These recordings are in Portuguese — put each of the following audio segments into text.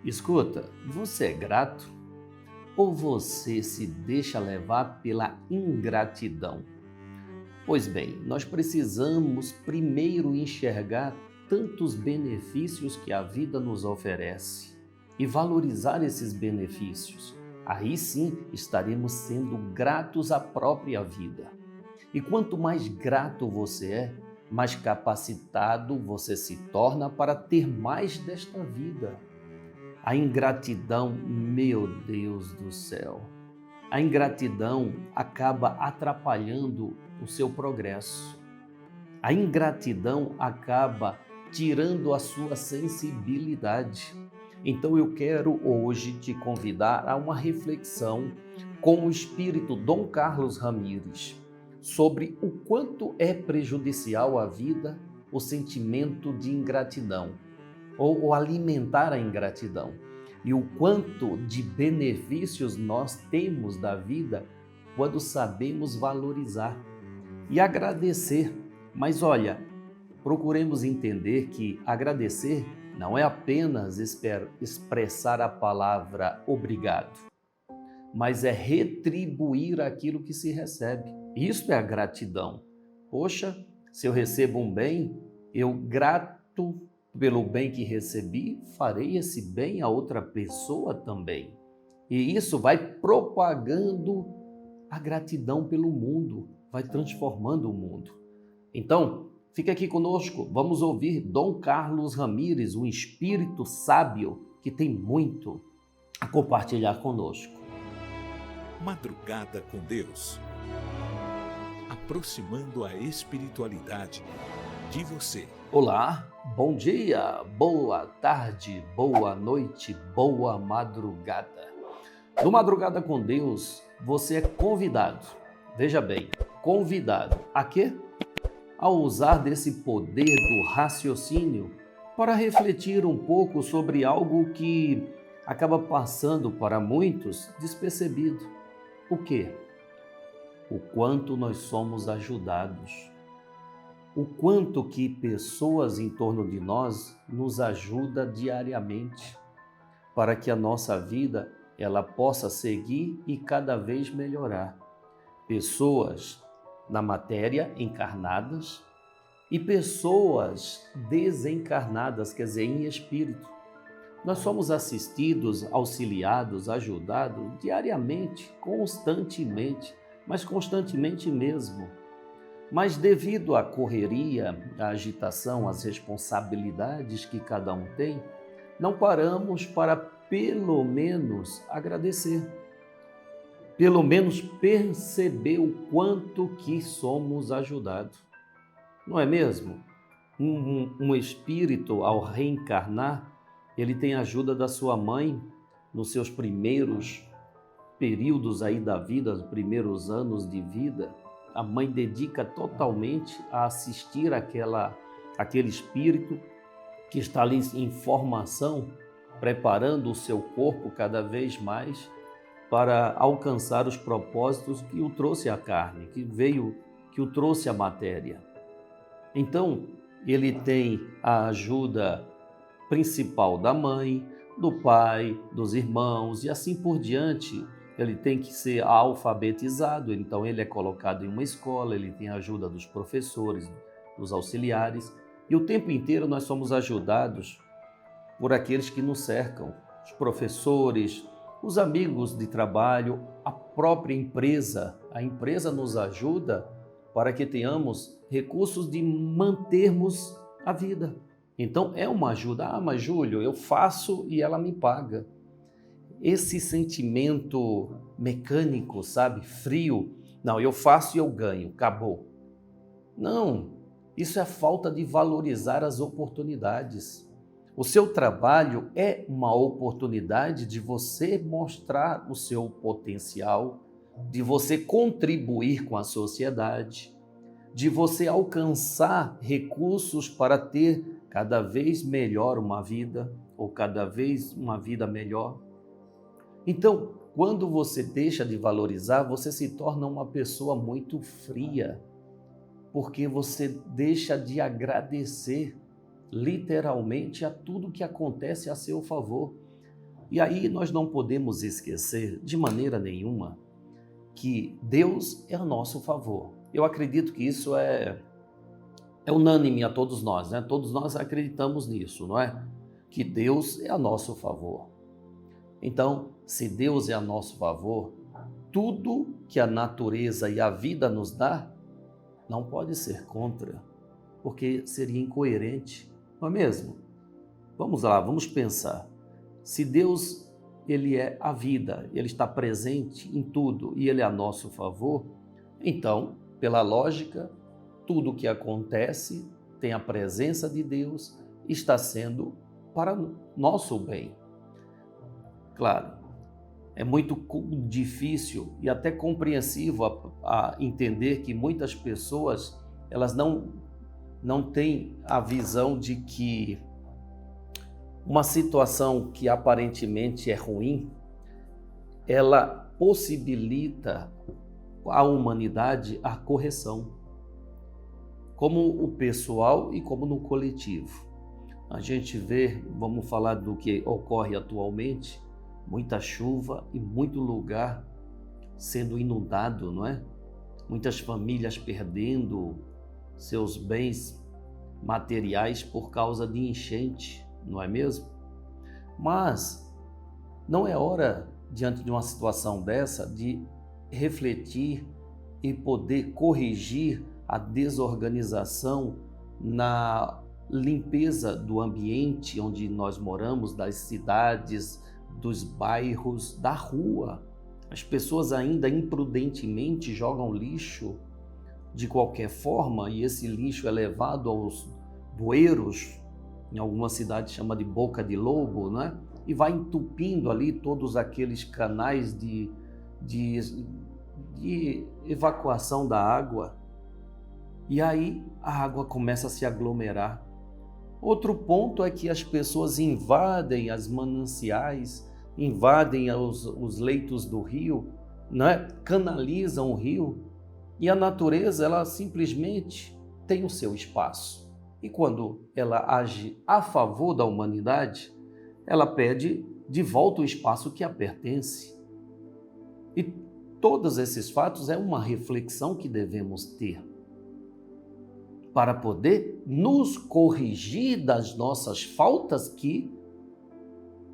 Escuta, você é grato ou você se deixa levar pela ingratidão? Pois bem, nós precisamos primeiro enxergar tantos benefícios que a vida nos oferece e valorizar esses benefícios. Aí sim estaremos sendo gratos à própria vida. E quanto mais grato você é, mais capacitado você se torna para ter mais desta vida. A ingratidão, meu Deus do céu, a ingratidão acaba atrapalhando o seu progresso. A ingratidão acaba tirando a sua sensibilidade. Então eu quero hoje te convidar a uma reflexão com o espírito Dom Carlos Ramires sobre o quanto é prejudicial à vida o sentimento de ingratidão ou alimentar a ingratidão e o quanto de benefícios nós temos da vida quando sabemos valorizar e agradecer. Mas olha, procuremos entender que agradecer não é apenas expressar a palavra obrigado, mas é retribuir aquilo que se recebe. Isso é a gratidão. Poxa, se eu recebo um bem, eu grato pelo bem que recebi, farei esse bem a outra pessoa também. E isso vai propagando a gratidão pelo mundo, vai transformando o mundo. Então, fica aqui conosco, vamos ouvir Dom Carlos Ramires, um espírito sábio que tem muito a compartilhar conosco. Madrugada com Deus, aproximando a espiritualidade de você. Olá, bom dia, boa tarde, boa noite, boa madrugada. No Madrugada com Deus, você é convidado, veja bem, convidado a quê? A usar desse poder do raciocínio para refletir um pouco sobre algo que acaba passando para muitos despercebido. O quê? O quanto nós somos ajudados. O quanto que pessoas em torno de nós nos ajudam diariamente para que a nossa vida ela possa seguir e cada vez melhorar. Pessoas na matéria encarnadas e pessoas desencarnadas, quer dizer, em espírito. Nós somos assistidos, auxiliados, ajudados diariamente, constantemente, mas constantemente mesmo. Mas devido à correria, à agitação, às responsabilidades que cada um tem, não paramos para pelo menos agradecer. Pelo menos perceber o quanto que somos ajudados. Não é mesmo? Um espírito, ao reencarnar, ele tem a ajuda da sua mãe nos seus primeiros períodos aí da vida, os primeiros anos de vida. A mãe dedica totalmente a assistir aquele espírito que está ali em formação, preparando o seu corpo cada vez mais para alcançar os propósitos que o trouxe à carne, que o trouxe à matéria. Então, ele tem a ajuda principal da mãe, do pai, dos irmãos e assim por diante. Ele tem que ser alfabetizado, então ele é colocado em uma escola, ele tem a ajuda dos professores, dos auxiliares, e o tempo inteiro nós somos ajudados por aqueles que nos cercam, os professores, os amigos de trabalho, a própria empresa. A empresa nos ajuda para que tenhamos recursos de mantermos a vida. Então é uma ajuda. Ah, mas Júlio, eu faço e ela me paga. Esse sentimento mecânico, sabe, frio, não, eu faço e eu ganho, acabou. Não, isso é falta de valorizar as oportunidades. O seu trabalho é uma oportunidade de você mostrar o seu potencial, de você contribuir com a sociedade, de você alcançar recursos para ter cada vez melhor uma vida, ou cada vez uma vida melhor. Então, quando você deixa de valorizar, você se torna uma pessoa muito fria, porque você deixa de agradecer literalmente a tudo que acontece a seu favor. E aí nós não podemos esquecer de maneira nenhuma que Deus é a nosso favor. Eu acredito que isso é unânime a todos nós, né? Todos nós acreditamos nisso, não é? Que Deus é a nosso favor. Então, se Deus é a nosso favor, tudo que a natureza e a vida nos dá não pode ser contra, porque seria incoerente, não é mesmo? Vamos lá, vamos pensar. Se Deus, Ele é a vida, Ele está presente em tudo e Ele é a nosso favor, então, pela lógica, tudo o que acontece tem a presença de Deus e está sendo para nosso bem. Claro, é muito difícil e até compreensivo a entender que muitas pessoas elas não têm a visão de que uma situação que aparentemente é ruim, ela possibilita à humanidade a correção, como o pessoal e como no coletivo. A gente vê, vamos falar do que ocorre atualmente, muita chuva e muito lugar sendo inundado, não é? Muitas famílias perdendo seus bens materiais por causa de enchente, não é mesmo? Mas não é hora, diante de uma situação dessa, de refletir e poder corrigir a desorganização na limpeza do ambiente onde nós moramos, das cidades, dos bairros, da rua. As pessoas ainda imprudentemente jogam lixo de qualquer forma e esse lixo é levado aos bueiros, em alguma cidade chama de boca de lobo, né? E vai entupindo ali todos aqueles canais de evacuação da água. E aí a água começa a se aglomerar. Outro ponto é que as pessoas invadem as mananciais, invadem os leitos do rio, né? Canalizam o rio e a natureza ela simplesmente tem o seu espaço. E quando ela age a favor da humanidade, ela pede de volta o espaço que a pertence. E todos esses fatos é uma reflexão que devemos ter para poder nos corrigir das nossas faltas que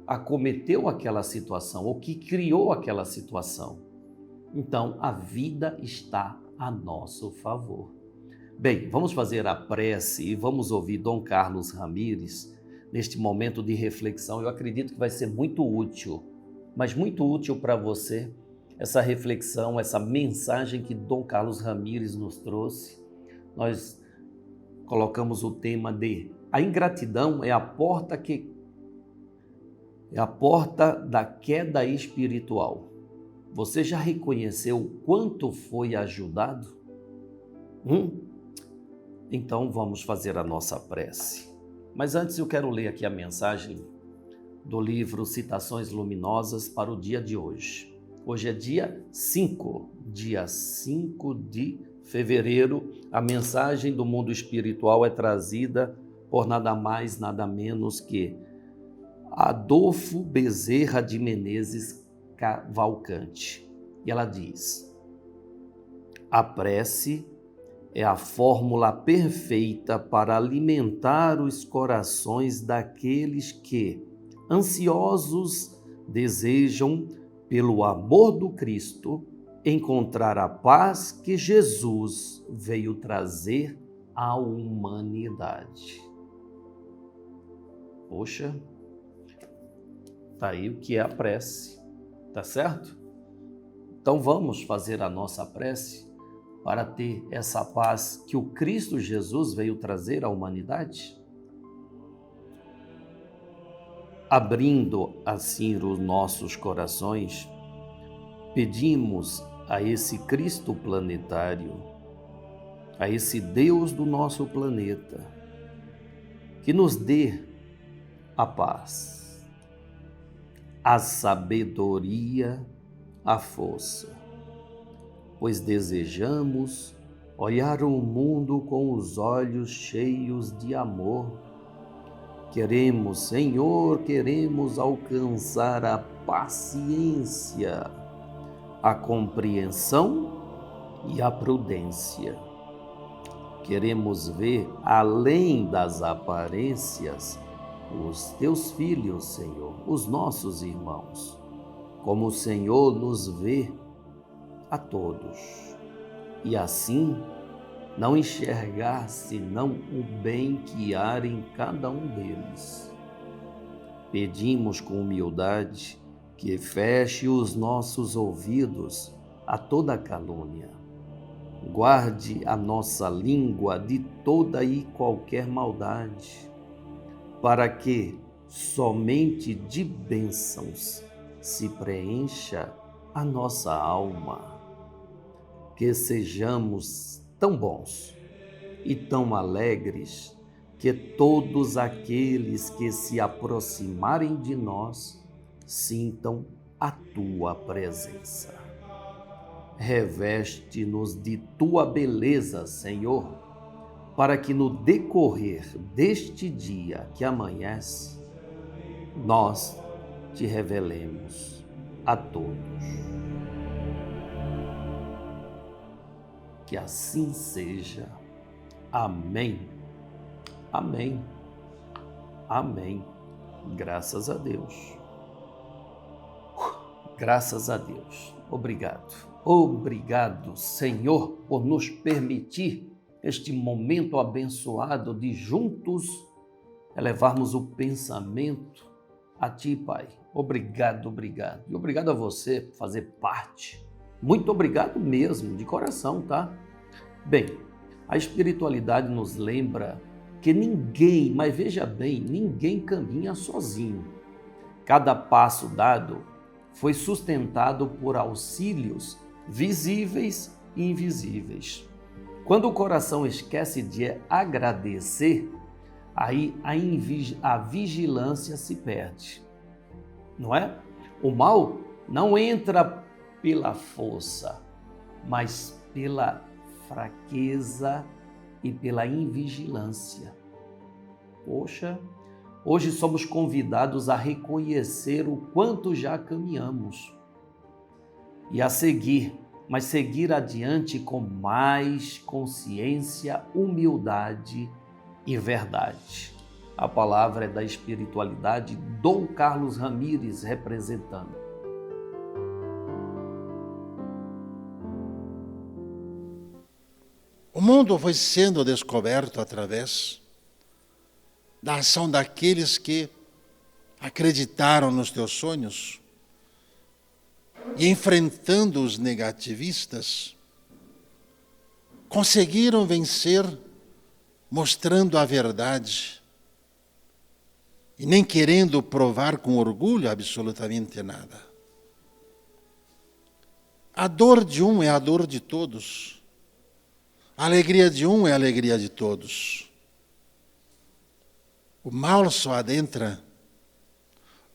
acometeu aquela situação ou que criou aquela situação. Então, a vida está a nosso favor. Bem, vamos fazer a prece e vamos ouvir Dom Carlos Ramires neste momento de reflexão. Eu acredito que vai ser muito útil, mas muito útil para você, essa reflexão, essa mensagem que Dom Carlos Ramires nos trouxe. Nós colocamos o tema de a ingratidão é a porta da queda espiritual. Você já reconheceu o quanto foi ajudado? Então vamos fazer a nossa prece. Mas antes eu quero ler aqui a mensagem do livro Citações Luminosas para o dia de hoje. Hoje é dia 5 de fevereiro. A mensagem do mundo espiritual é trazida por nada mais, nada menos que Adolfo Bezerra de Menezes Cavalcante. E ela diz: a prece é a fórmula perfeita para alimentar os corações daqueles que, ansiosos, desejam, pelo amor do Cristo, encontrar a paz que Jesus veio trazer à humanidade. Poxa, tá aí o que é a prece, tá certo? Então vamos fazer a nossa prece para ter essa paz que o Cristo Jesus veio trazer à humanidade? Abrindo assim os nossos corações, pedimos a esse Cristo planetário, a esse Deus do nosso planeta, que nos dê a paz, a sabedoria, a força, pois desejamos olhar o mundo com os olhos cheios de amor Queremos, Senhor, queremos alcançar a paciência, a compreensão e a prudência. Queremos ver além das aparências os teus filhos, Senhor, os nossos irmãos, como o Senhor nos vê a todos. E assim, não enxergar senão o bem que há em cada um deles. Pedimos com humildade que feche os nossos ouvidos a toda calúnia. Guarde a nossa língua de toda e qualquer maldade, para que somente de bênçãos se preencha a nossa alma. Que sejamos tão bons e tão alegres que todos aqueles que se aproximarem de nós sintam a tua presença. Reveste-nos de tua beleza, Senhor, para que no decorrer deste dia que amanhece, nós te revelemos a todos. Que assim seja. Amém. Amém. Amém. Graças a Deus. Graças a Deus. Obrigado. Obrigado, Senhor, por nos permitir este momento abençoado de juntos elevarmos o pensamento a Ti, Pai. Obrigado, obrigado. E obrigado a você por fazer parte. Muito obrigado mesmo, de coração, tá? Bem, a espiritualidade nos lembra que ninguém, mas veja bem, ninguém caminha sozinho. Cada passo dado foi sustentado por auxílios visíveis e invisíveis. Quando o coração esquece de agradecer, aí a vigilância se perde, não é? O mal não entra pela força, mas pela fraqueza e pela invigilância. Poxa, hoje somos convidados a reconhecer o quanto já caminhamos e a seguir, mas seguir adiante com mais consciência, humildade e verdade. A palavra é da espiritualidade, Dom Carlos Ramires representando. O mundo foi sendo descoberto através da ação daqueles que acreditaram nos teus sonhos e, enfrentando os negativistas, conseguiram vencer mostrando a verdade e nem querendo provar com orgulho absolutamente nada. A dor de um é a dor de todos. A alegria de um é a alegria de todos. O mal só adentra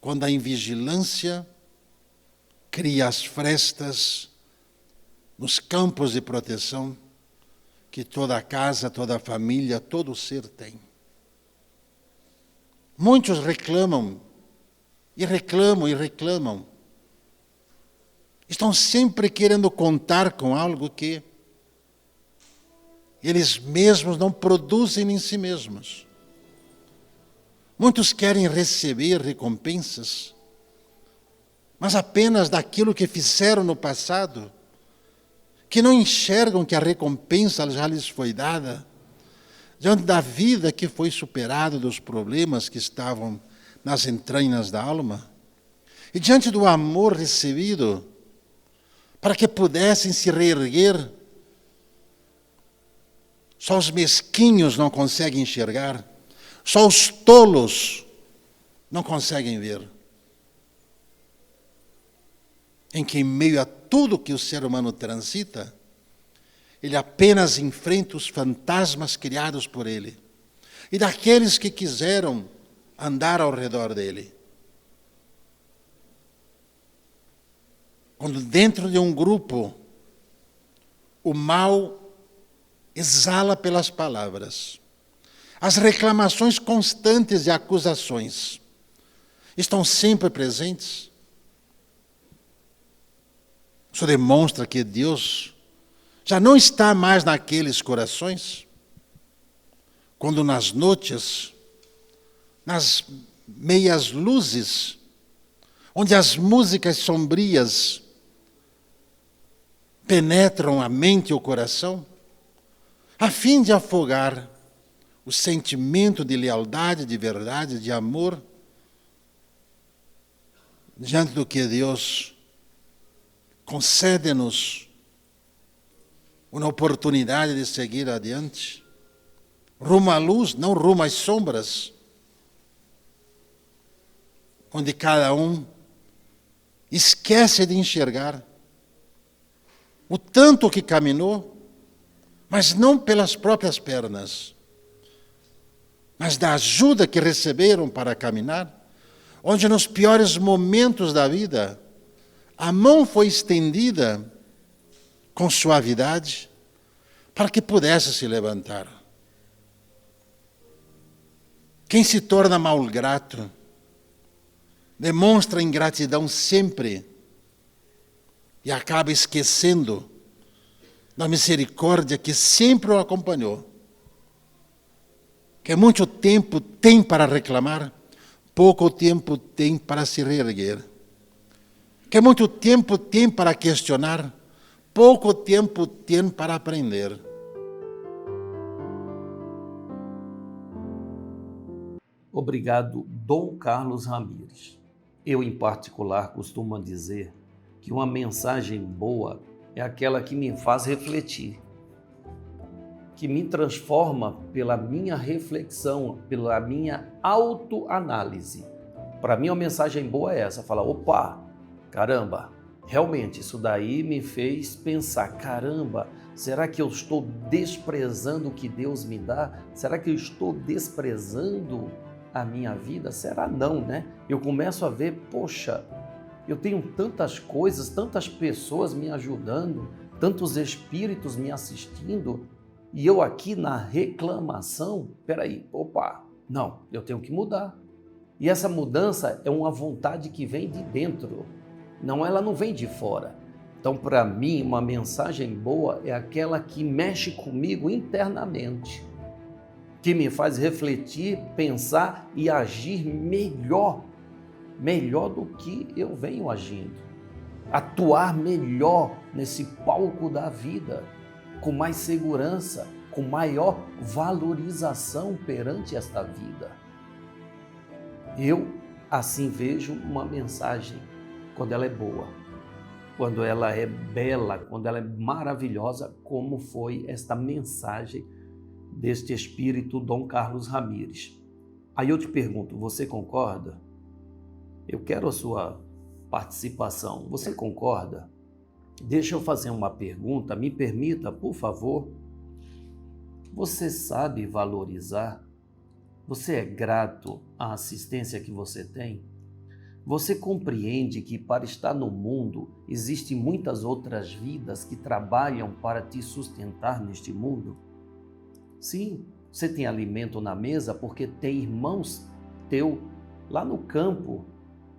quando a invigilância cria as frestas nos campos de proteção que toda casa, toda família, todo ser tem. Muitos reclamam, e reclamam, e reclamam. Estão sempre querendo contar com algo que eles mesmos não produzem em si mesmos. Muitos querem receber recompensas, mas apenas daquilo que fizeram no passado, que não enxergam que a recompensa já lhes foi dada, diante da vida que foi superada, dos problemas que estavam nas entranhas da alma, e diante do amor recebido, para que pudessem se reerguer. Só os mesquinhos não conseguem enxergar, só os tolos não conseguem ver. Em que, em meio a tudo que o ser humano transita, ele apenas enfrenta os fantasmas criados por ele e daqueles que quiseram andar ao redor dele. Quando dentro de um grupo o mal exala pelas palavras As reclamações constantes e acusações estão sempre presentes. Isso demonstra que Deus já não está mais naqueles corações, quando nas noites, nas meias luzes, onde as músicas sombrias penetram a mente e o coração, a fim de afogar o sentimento de lealdade, de verdade, de amor, diante do que Deus concede-nos uma oportunidade de seguir adiante, rumo à luz, não rumo às sombras, onde cada um esquece de enxergar o tanto que caminhou, mas não pelas próprias pernas, mas da ajuda que receberam para caminhar, onde nos piores momentos da vida, a mão foi estendida com suavidade para que pudesse se levantar. Quem se torna malgrato demonstra ingratidão sempre e acaba esquecendo da misericórdia que sempre o acompanhou. Que muito tempo tem para reclamar, pouco tempo tem para se reerguer. Que muito tempo tem para questionar, pouco tempo tem para aprender. Obrigado, Dom Carlos Ramires. Eu, em particular, costumo dizer que uma mensagem boa é aquela que me faz refletir, que me transforma pela minha reflexão, pela minha autoanálise. Para mim, uma mensagem boa é essa, falar, opa, caramba, realmente isso daí me fez pensar, caramba, será que eu estou desprezando o que Deus me dá? Será que eu estou desprezando a minha vida? Será não, né? Eu começo a ver, poxa, eu tenho tantas coisas, tantas pessoas me ajudando, tantos espíritos me assistindo, e eu aqui na reclamação, peraí, opa, não, eu tenho que mudar. E essa mudança é uma vontade que vem de dentro, ela não vem de fora. Então, para mim, uma mensagem boa é aquela que mexe comigo internamente, que me faz refletir, pensar e agir melhor do que eu venho agindo. Atuar melhor nesse palco da vida, com mais segurança, com maior valorização perante esta vida. Eu, assim, vejo uma mensagem quando ela é boa, quando ela é bela, quando ela é maravilhosa, como foi esta mensagem deste espírito Dom Carlos Ramires. Aí eu te pergunto, você concorda? Eu quero a sua participação. Você concorda? Deixa eu fazer uma pergunta, me permita, por favor. Você sabe valorizar? Você é grato à assistência que você tem? Você compreende que para estar no mundo existem muitas outras vidas que trabalham para te sustentar neste mundo? Sim, você tem alimento na mesa porque tem irmãos teu lá no campo,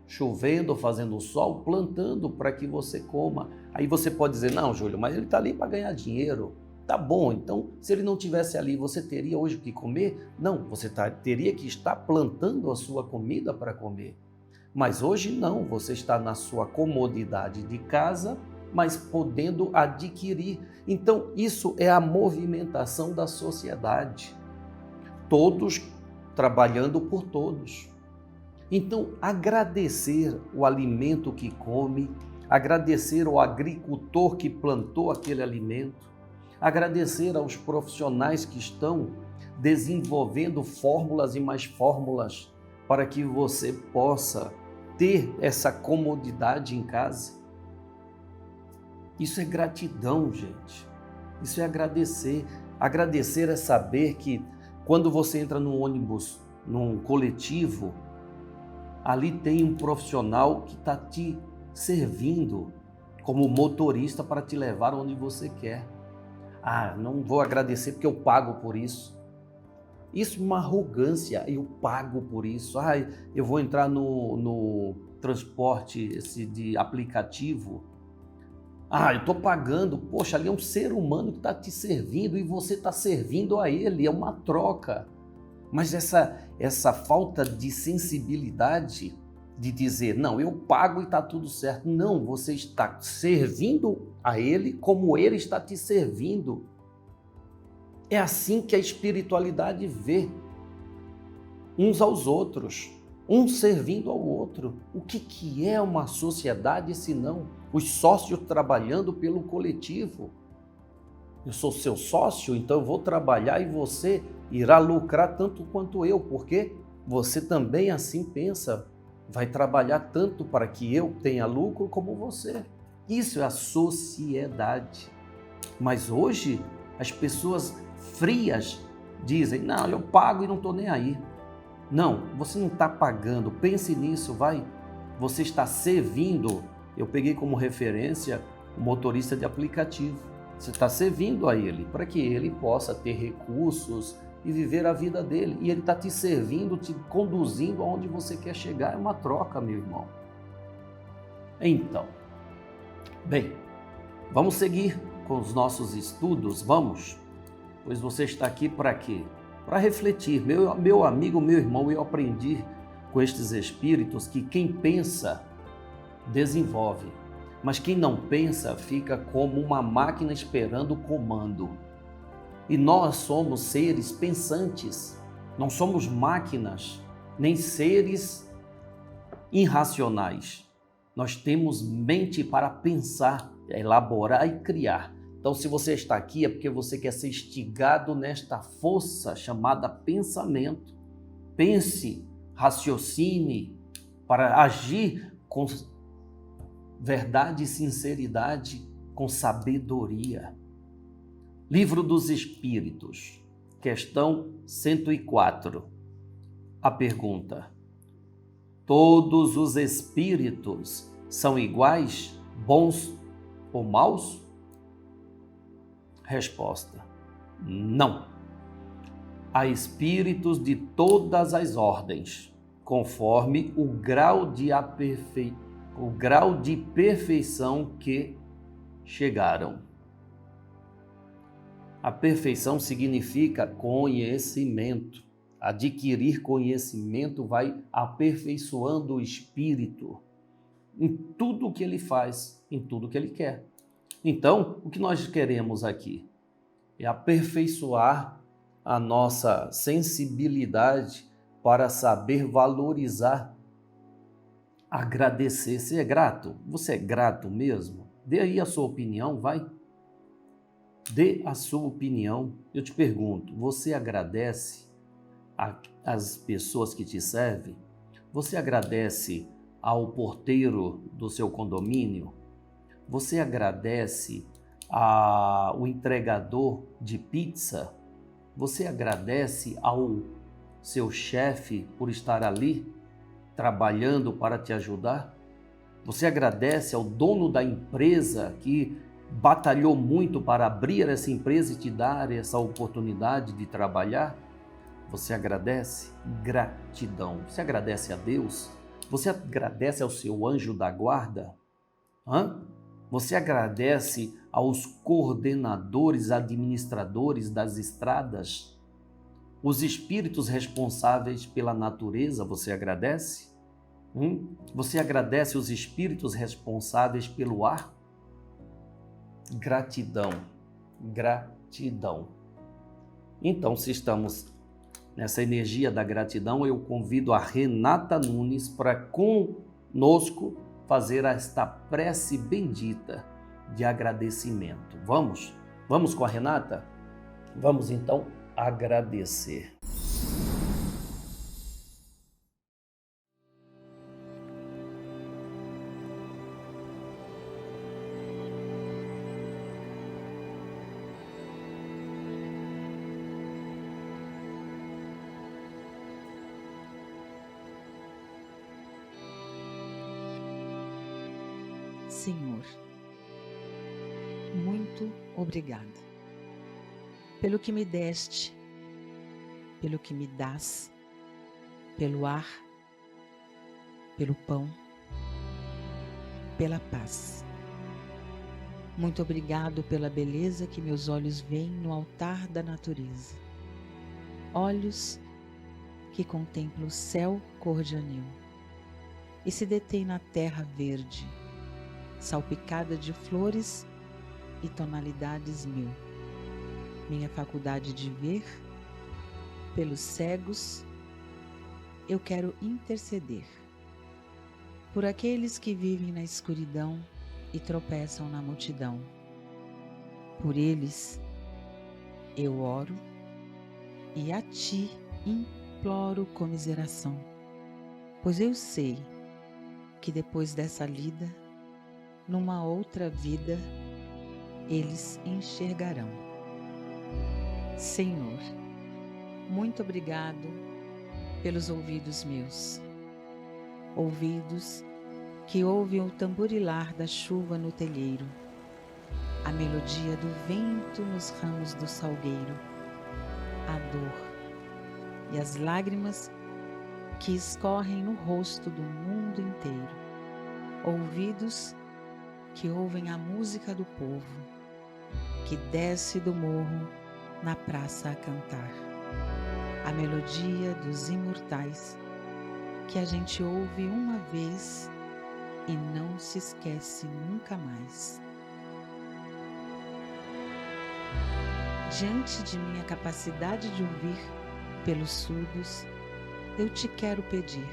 chovendo, fazendo sol, plantando para que você coma. Aí você pode dizer, não, Júlio, mas ele está ali para ganhar dinheiro. Tá bom, então se ele não tivesse ali, você teria hoje o que comer? Não, você teria que estar plantando a sua comida para comer. Mas hoje não, você está na sua comodidade de casa, mas podendo adquirir. Então isso é a movimentação da sociedade. Todos trabalhando por todos. Então, agradecer o alimento que come, agradecer ao agricultor que plantou aquele alimento, agradecer aos profissionais que estão desenvolvendo fórmulas e mais fórmulas para que você possa ter essa comodidade em casa. Isso é gratidão, gente. Isso é agradecer. Agradecer é saber que quando você entra num ônibus, num coletivo, ali tem um profissional que está te servindo como motorista para te levar onde você quer. Ah, não vou agradecer porque eu pago por isso. Isso é uma arrogância, eu pago por isso. Eu vou entrar no transporte de aplicativo. Eu estou pagando. Poxa, ali é um ser humano que está te servindo e você está servindo a ele, é uma troca. Mas essa falta de sensibilidade de dizer, não, eu pago e está tudo certo. Não, você está servindo a ele como ele está te servindo. É assim que a espiritualidade vê uns aos outros, um servindo ao outro. O que é uma sociedade se não os sócios trabalhando pelo coletivo? Eu sou seu sócio, então eu vou trabalhar e você irá lucrar tanto quanto eu, porque você também assim pensa, vai trabalhar tanto para que eu tenha lucro como você. Isso é a sociedade. Mas hoje as pessoas frias dizem, não, eu pago e não estou nem aí. Não, você não está pagando, pense nisso, vai. Você está servindo. Eu peguei como referência o motorista de aplicativo. Você está servindo a ele para que ele possa ter recursos e viver a vida dele. E ele está te servindo, te conduzindo aonde você quer chegar. É uma troca, meu irmão. Então, bem, vamos seguir com os nossos estudos, vamos? Pois você está aqui para quê? Para refletir. Meu amigo, meu irmão, eu aprendi com estes espíritos que quem pensa, desenvolve. Mas quem não pensa, fica como uma máquina esperando o comando. E nós somos seres pensantes. Não somos máquinas, nem seres irracionais. Nós temos mente para pensar, elaborar e criar. Então, se você está aqui, é porque você quer ser instigado nesta força chamada pensamento. Pense, raciocine, para agir com verdade e sinceridade, com sabedoria. Livro dos Espíritos, questão 104. A pergunta: todos os espíritos são iguais, bons ou maus? Resposta: não. Há espíritos de todas as ordens, conforme o grau de perfeição que chegaram. A perfeição significa conhecimento. Adquirir conhecimento vai aperfeiçoando o espírito em tudo o que ele faz, em tudo o que ele quer. Então, o que nós queremos aqui é aperfeiçoar a nossa sensibilidade para saber valorizar, agradecer. Você é grato? Você é grato mesmo? Dê aí a sua opinião, vai. Dê a sua opinião. Eu te pergunto, você agradece às pessoas que te servem? Você agradece ao porteiro do seu condomínio? Você agradece ao entregador de pizza? Você agradece ao seu chefe por estar ali trabalhando para te ajudar? Você agradece ao dono da empresa que batalhou muito para abrir essa empresa e te dar essa oportunidade de trabalhar? Você agradece? Gratidão. Você agradece a Deus? Você agradece ao seu anjo da guarda? Você agradece aos coordenadores, administradores das estradas? Os espíritos responsáveis pela natureza, você agradece? Você agradece os espíritos responsáveis pelo ar? Gratidão, gratidão. Então, se estamos nessa energia da gratidão, eu convido a Renata Nunes para conosco fazer esta prece bendita de agradecimento. Vamos? Vamos com a Renata? Vamos então agradecer. Senhor, muito obrigada pelo que me deste, pelo que me dás, pelo ar, pelo pão, pela paz. Muito obrigado pela beleza que meus olhos veem no altar da natureza. Olhos que contemplam o céu cor de anil e se detêm na terra verde, salpicada de flores e tonalidades mil. Minha faculdade de ver, pelos cegos, eu quero interceder. Por aqueles que vivem na escuridão e tropeçam na multidão. Por eles eu oro e a ti imploro comiseração, pois eu sei que depois dessa lida, numa outra vida, eles enxergarão. Senhor, muito obrigado pelos ouvidos meus, ouvidos que ouvem o tamborilar da chuva no telheiro, a melodia do vento nos ramos do salgueiro, a dor e as lágrimas que escorrem no rosto do mundo inteiro, ouvidos que ouvem a música do povo, que desce do morro na praça a cantar, a melodia dos imortais que a gente ouve uma vez e não se esquece nunca mais. Diante de minha capacidade de ouvir pelos surdos, eu te quero pedir,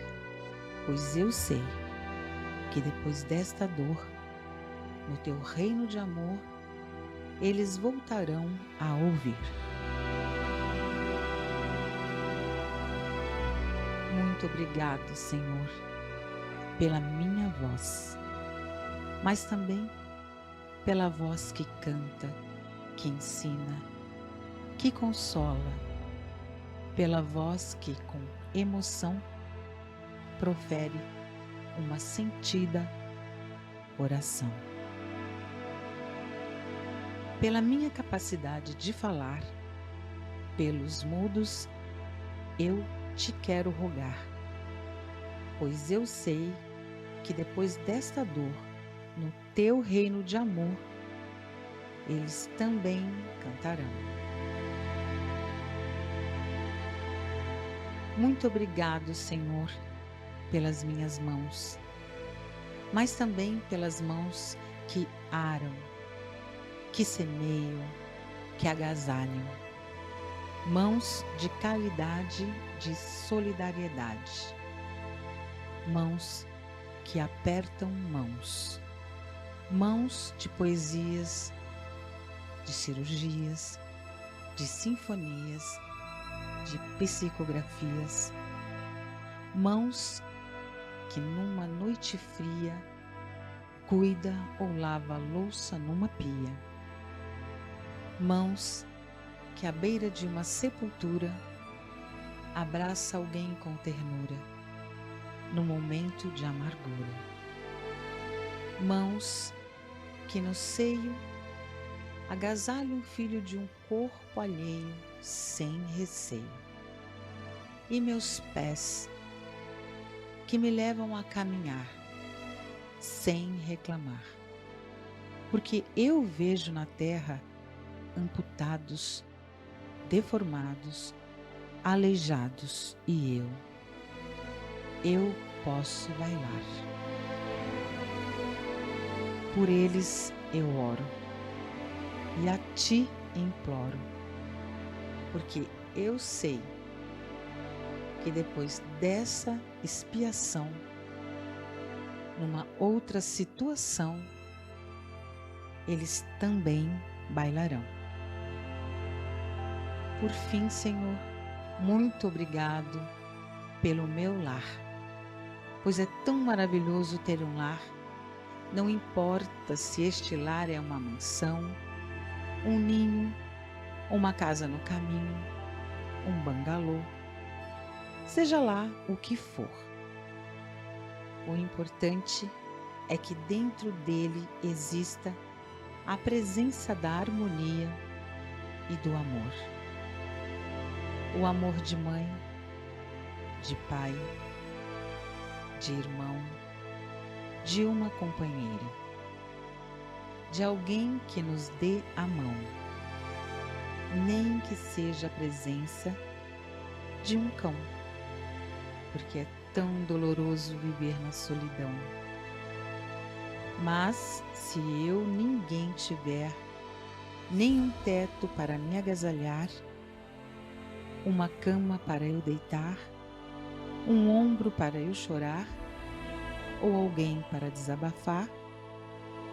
pois eu sei que depois desta dor, no teu reino de amor, eles voltarão a ouvir. Muito obrigado, Senhor, pela minha voz, mas também pela voz que canta, que ensina, que consola, pela voz que, com emoção, profere uma sentida oração. Pela minha capacidade de falar, pelos mudos, eu te quero rogar, pois eu sei que depois desta dor, no teu reino de amor, eles também cantarão. Muito obrigado, Senhor, pelas minhas mãos, mas também pelas mãos que aram, que semeiam, que agasalham. Mãos de caridade, de solidariedade. Mãos que apertam mãos. Mãos de poesias, de cirurgias, de sinfonias, de psicografias. Mãos que numa noite fria cuida ou lava a louça numa pia. Mãos que à beira de uma sepultura abraça alguém com ternura no momento de amargura. Mãos que no seio agasalham o filho de um corpo alheio sem receio. E meus pés que me levam a caminhar sem reclamar, porque eu vejo na terra amputados, deformados, aleijados, e eu posso bailar. Por eles eu oro e a ti imploro, porque eu sei que depois dessa expiação, numa outra situação, eles também bailarão. Por fim, Senhor, muito obrigado pelo meu lar, pois é tão maravilhoso ter um lar. Não importa se este lar é uma mansão, um ninho, uma casa no caminho, um bangalô, seja lá o que for. O importante é que dentro dele exista a presença da harmonia e do amor. o amor de mãe, de pai, de irmão, de uma companheira, de alguém que nos dê a mão, nem que seja a presença de um cão, porque é tão doloroso viver na solidão. Mas se eu ninguém tiver, nem um teto para me agasalhar, uma cama para eu deitar, um ombro para eu chorar, ou alguém para desabafar,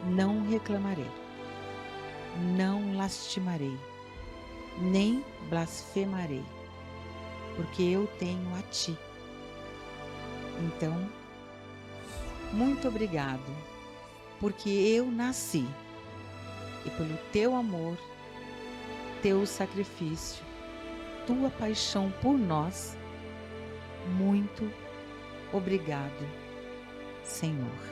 não reclamarei, não lastimarei, nem blasfemarei, porque eu tenho a ti. Então, muito obrigado, porque eu nasci, e pelo teu amor, teu sacrifício, tua paixão por nós, muito obrigado, Senhor.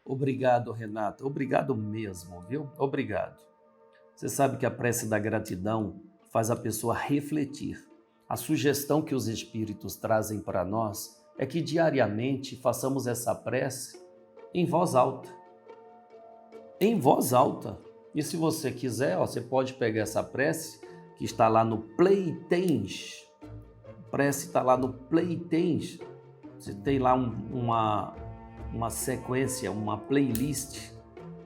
Obrigado, Renata. Obrigado mesmo, viu? Obrigado. Você sabe que a prece da gratidão faz a pessoa refletir. A sugestão que os espíritos trazem para nós é que diariamente façamos essa prece em voz alta. Em voz alta. E se você quiser, você pode pegar essa prece que está lá no Playtens. A prece está lá no Playtens. Você tem lá uma sequência, uma playlist,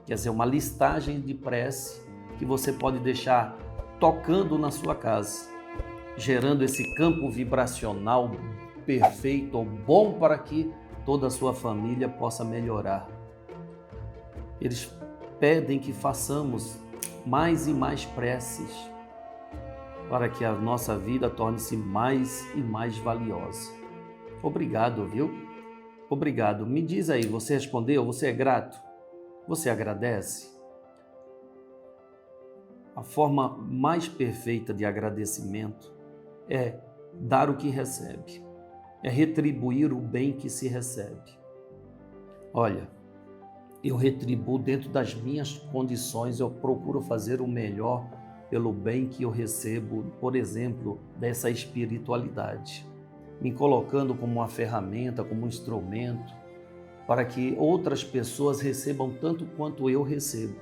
quer dizer, uma listagem de prece que você pode deixar tocando na sua casa, gerando esse campo vibracional perfeito ou bom para que toda a sua família possa melhorar. Eles pedem que façamos mais e mais preces para que a nossa vida torne-se mais e mais valiosa. Obrigado, viu? Obrigado. Me diz aí, você respondeu? Você é grato? Você agradece? A forma mais perfeita de agradecimento é dar o que recebe, é retribuir o bem que se recebe. Olha, eu retribuo dentro das minhas condições, eu procuro fazer o melhor pelo bem que eu recebo, por exemplo, dessa espiritualidade, me colocando como uma ferramenta, como um instrumento, para que outras pessoas recebam tanto quanto eu recebo.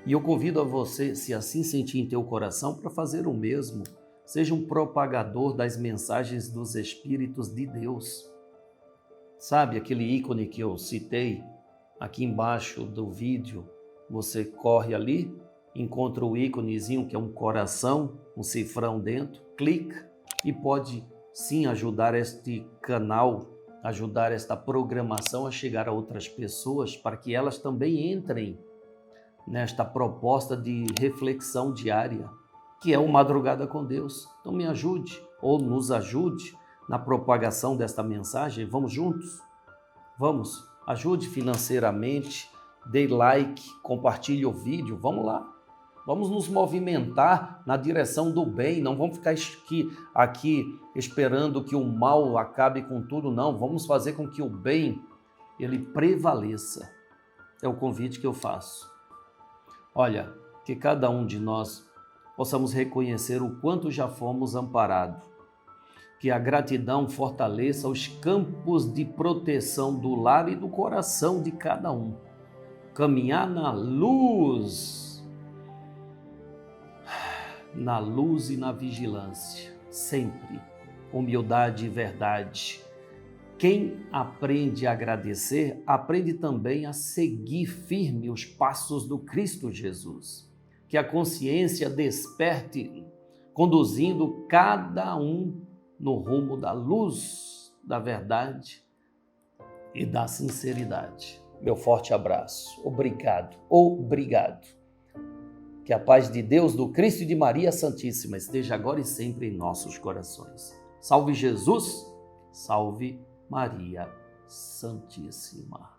E eu convido a você, se assim sentir em teu coração, para fazer o mesmo. Seja um propagador das mensagens dos Espíritos de Deus. Sabe aquele ícone que eu citei aqui embaixo do vídeo? Você corre ali, encontra o íconezinho que é um coração, um cifrão dentro, clica e pode sim ajudar este canal, ajudar esta programação a chegar a outras pessoas para que elas também entrem nesta proposta de reflexão diária, que é o Madrugada com Deus. Então me ajude ou nos ajude na propagação desta mensagem. Vamos juntos? Vamos, ajude financeiramente, dê like, compartilhe o vídeo, vamos lá. Vamos nos movimentar na direção do bem, não vamos ficar aqui esperando que o mal acabe com tudo, não. Vamos fazer com que o bem ele prevaleça. É o convite que eu faço. Olha, que cada um de nós possamos reconhecer o quanto já fomos amparados. Que a gratidão fortaleça os campos de proteção do lar e do coração de cada um. Caminhar na luz e na vigilância, sempre, humildade e verdade. Quem aprende a agradecer, aprende também a seguir firme os passos do Cristo Jesus. Que a consciência desperte, conduzindo cada um no rumo da luz, da verdade e da sinceridade. Meu forte abraço. Obrigado, obrigado. Que a paz de Deus, do Cristo e de Maria Santíssima esteja agora e sempre em nossos corações. Salve Jesus, salve Maria Santíssima.